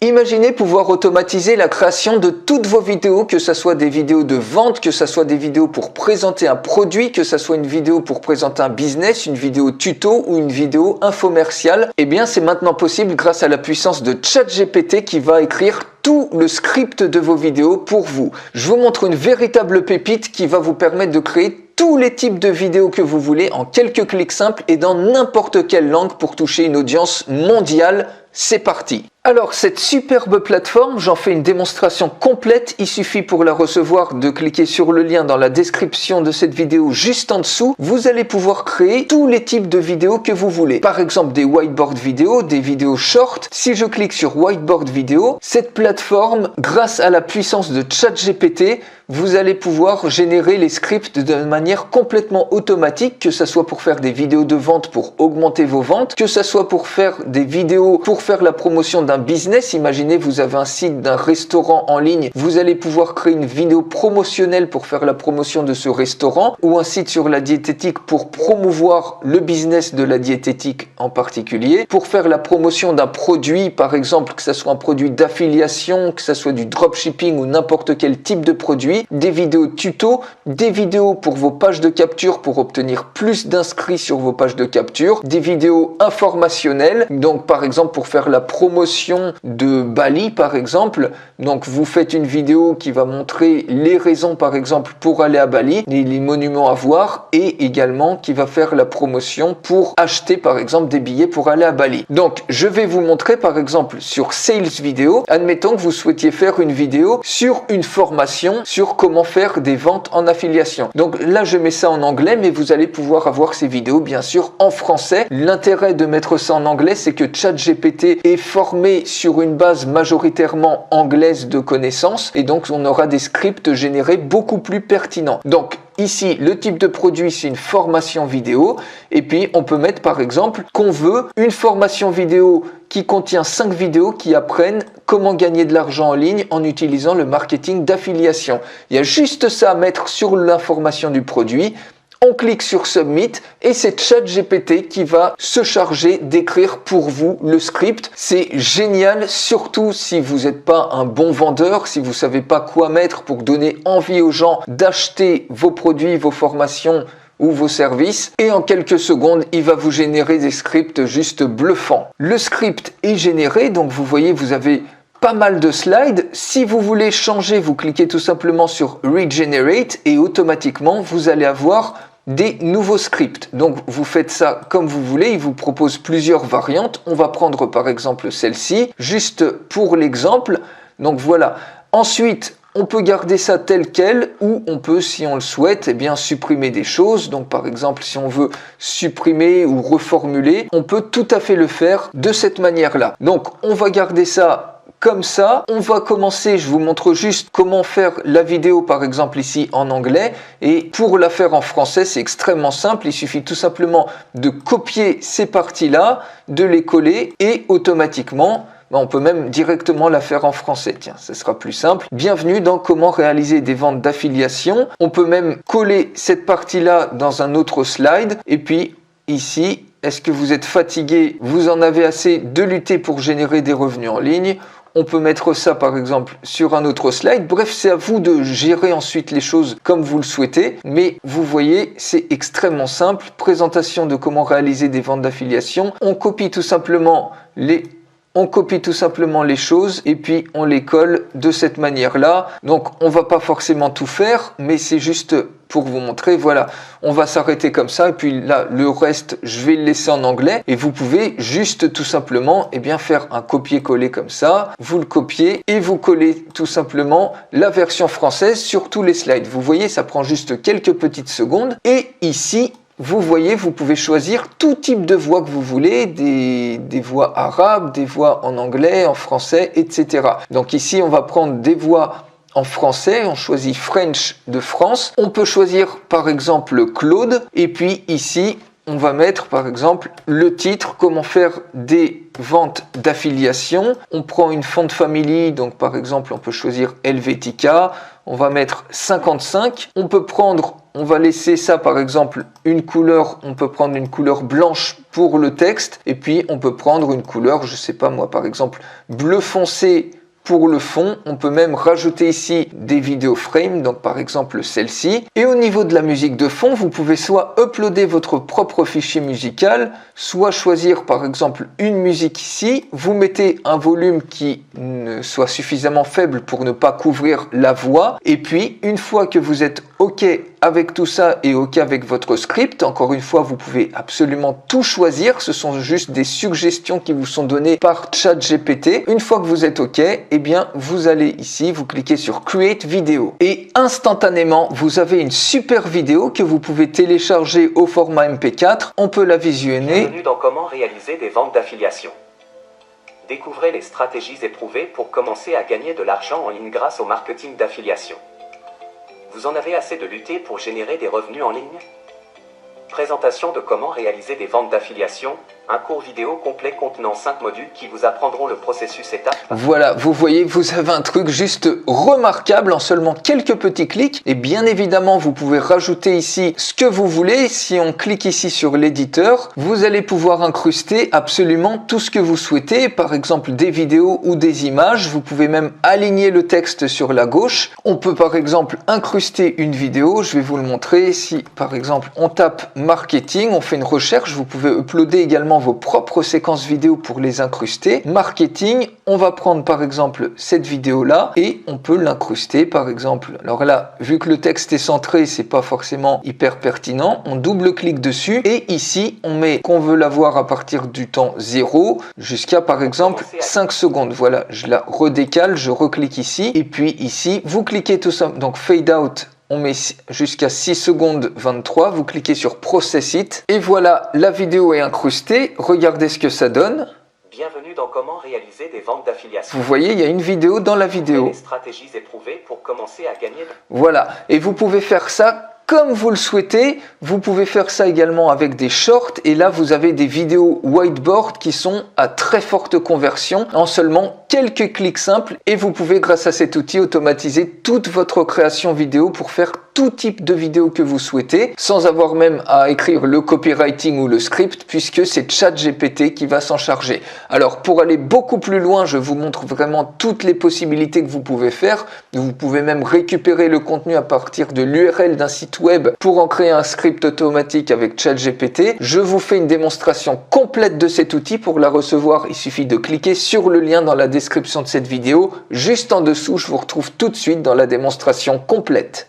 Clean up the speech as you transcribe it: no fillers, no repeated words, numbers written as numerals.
Imaginez pouvoir automatiser la création de toutes vos vidéos, que ce soit des vidéos de vente, que ce soit des vidéos pour présenter un produit, que ce soit une vidéo pour présenter un business, une vidéo tuto ou une vidéo infomerciale. Eh bien, c'est maintenant possible grâce à la puissance de ChatGPT qui va écrire tout le script de vos vidéos pour vous. Je vous montre une véritable pépite qui va vous permettre de créer tous les types de vidéos que vous voulez en quelques clics simples et dans n'importe quelle langue pour toucher une audience mondiale. C'est parti! Alors cette superbe plateforme, j'en fais une démonstration complète, il suffit pour la recevoir de cliquer sur le lien dans la description de cette vidéo juste en dessous. Vous allez pouvoir créer tous les types de vidéos que vous voulez. Par exemple des whiteboard vidéos, des vidéos short. Si je clique sur whiteboard vidéo, cette plateforme, grâce à la puissance de ChatGPT, vous allez pouvoir générer les scripts de manière complètement automatique, que ce soit pour faire des vidéos de vente pour augmenter vos ventes, que ce soit pour faire des vidéos pour faire la promotion d'un business. Imaginez, vous avez un site d'un restaurant en ligne, vous allez pouvoir créer une vidéo promotionnelle pour faire la promotion de ce restaurant, ou un site sur la diététique pour promouvoir le business de la diététique en particulier, pour faire la promotion d'un produit, par exemple, que ce soit un produit d'affiliation, que ce soit du dropshipping ou n'importe quel type de produit, des vidéos tuto, des vidéos pour vos pages de capture pour obtenir plus d'inscrits sur vos pages de capture, des vidéos informationnelles, donc par exemple pour faire la promotion de Bali par exemple. Donc vous faites une vidéo qui va montrer les raisons par exemple pour aller à Bali, les monuments à voir, et également qui va faire la promotion pour acheter par exemple des billets pour aller à Bali. Donc je vais vous montrer par exemple sur Sales Vidéo, admettons que vous souhaitiez faire une vidéo sur une formation sur comment faire des ventes en affiliation. Donc là je mets ça en anglais, mais vous allez pouvoir avoir ces vidéos bien sûr en français. L'intérêt de mettre ça en anglais, c'est que ChatGPT est formé sur une base majoritairement anglaise de connaissances, et donc on aura des scripts générés beaucoup plus pertinents. Donc ici, le type de produit, c'est une formation vidéo. Et puis, on peut mettre par exemple qu'on veut une formation vidéo qui contient 5 vidéos qui apprennent comment gagner de l'argent en ligne en utilisant le marketing d'affiliation. Il y a juste ça à mettre sur l'information du produit. On clique sur Submit et c'est ChatGPT qui va se charger d'écrire pour vous le script. C'est génial, surtout si vous n'êtes pas un bon vendeur, si vous ne savez pas quoi mettre pour donner envie aux gens d'acheter vos produits, vos formations ou vos services. Et en quelques secondes, il va vous générer des scripts juste bluffants. Le script est généré, donc vous voyez, vous avez pas mal de slides. Si vous voulez changer, vous cliquez tout simplement sur Regenerate et automatiquement, vous allez avoir des nouveaux scripts. Donc vous faites ça comme vous voulez, il vous propose plusieurs variantes. On va prendre par exemple celle-ci, juste pour l'exemple. Donc voilà. Ensuite, on peut garder ça tel quel, ou on peut, si on le souhaite, eh bien supprimer des choses. Donc par exemple, si on veut supprimer ou reformuler, on peut tout à fait le faire de cette manière-là. Donc on va garder ça comme ça. On va commencer, je vous montre juste comment faire la vidéo par exemple ici en anglais, et pour la faire en français c'est extrêmement simple, il suffit tout simplement de copier ces parties-là, de les coller et automatiquement on peut même directement la faire en français. Tiens, ce sera plus simple. Bienvenue dans comment réaliser des ventes d'affiliation. On peut même coller cette partie-là dans un autre slide et puis ici, est-ce que vous êtes fatigué? Vous en avez assez de lutter pour générer des revenus en ligne? On peut mettre ça par exemple sur un autre slide. Bref, c'est à vous de gérer ensuite les choses comme vous le souhaitez. Mais vous voyez, c'est extrêmement simple. Présentation de comment réaliser des ventes d'affiliation. On copie tout simplement les choses et puis on les colle de cette manière-là. Donc on va pas forcément tout faire, mais c'est juste pour vous montrer. Voilà, on va s'arrêter comme ça et puis là le reste je vais le laisser en anglais et vous pouvez juste tout simplement faire un copier-coller comme ça. Vous le copiez et vous collez tout simplement la version française sur tous les slides. Vous voyez, ça prend juste quelques petites secondes et ici vous voyez, vous pouvez choisir tout type de voix que vous voulez, des voix arabes, des voix en anglais, en français, etc. Donc ici, on va prendre des voix en français, on choisit French de France. On peut choisir par exemple Claude, et puis ici, on va mettre par exemple le titre, comment faire des ventes d'affiliation. On prend une font family, donc par exemple on peut choisir Helvetica, on va mettre 55. On va laisser ça par exemple une couleur, on peut prendre une couleur blanche pour le texte et puis on peut prendre une couleur, je sais pas moi, par exemple bleu foncé pour le fond. On peut même rajouter ici des vidéos frames, donc par exemple celle-ci. Et au niveau de la musique de fond, vous pouvez soit uploader votre propre fichier musical, soit choisir par exemple une musique ici. Vous mettez un volume qui soit suffisamment faible pour ne pas couvrir la voix. Et puis, une fois que vous êtes OK avec tout ça et OK avec votre script, encore une fois, vous pouvez absolument tout choisir. Ce sont juste des suggestions qui vous sont données par ChatGPT. Une fois que vous êtes OK, eh bien, vous allez ici, vous cliquez sur Create Video. Et instantanément, vous avez une super vidéo que vous pouvez télécharger au format MP4. On peut la visionner. Bienvenue dans Comment réaliser des ventes d'affiliation. Découvrez les stratégies éprouvées pour commencer à gagner de l'argent en ligne grâce au marketing d'affiliation. Vous en avez assez de lutter pour générer des revenus en ligne? Présentation de comment réaliser des ventes d'affiliation, un cours vidéo complet contenant 5 modules qui vous apprendront le processus étape par étape. Voilà, vous voyez, vous avez un truc juste remarquable en seulement quelques petits clics. Et bien évidemment, vous pouvez rajouter ici ce que vous voulez. Si on clique ici sur l'éditeur, vous allez pouvoir incruster absolument tout ce que vous souhaitez. Par exemple, des vidéos ou des images. Vous pouvez même aligner le texte sur la gauche. On peut par exemple incruster une vidéo. Je vais vous le montrer. Si par exemple, on tape marketing, on fait une recherche, vous pouvez uploader également vos propres séquences vidéo pour les incruster. Marketing, on va prendre par exemple cette vidéo là et on peut l'incruster par exemple. Alors là, vu que le texte est centré, c'est pas forcément hyper pertinent. On double-clique dessus et ici, on met qu'on veut la voir à partir du temps 0 jusqu'à par exemple 5 secondes. Voilà, je la redécale, je reclique ici et puis ici, vous cliquez tout ça. Donc fade out, on met jusqu'à 6 secondes 23, vous cliquez sur Process It et voilà, la vidéo est incrustée. Regardez ce que ça donne. Bienvenue dans Comment réaliser des ventes d'affiliation. Vous voyez, il y a une vidéo dans la vidéo. Les stratégies éprouvées pour commencer à gagner. Voilà, et vous pouvez faire ça comme vous le souhaitez. Vous pouvez faire ça également avec des shorts et là vous avez des vidéos whiteboard qui sont à très forte conversion en seulement quelques clics simples et vous pouvez grâce à cet outil automatiser toute votre création vidéo pour faire tout type de vidéo que vous souhaitez sans avoir même à écrire le copywriting ou le script puisque c'est ChatGPT qui va s'en charger. Alors pour aller beaucoup plus loin, je vous montre vraiment toutes les possibilités que vous pouvez faire. Vous pouvez même récupérer le contenu à partir de l'URL d'un site web pour en créer un script automatique avec ChatGPT. Je vous fais une démonstration complète de cet outil. Pour la recevoir, il suffit de cliquer sur le lien dans la description de cette vidéo. Juste en dessous, je vous retrouve tout de suite dans la démonstration complète.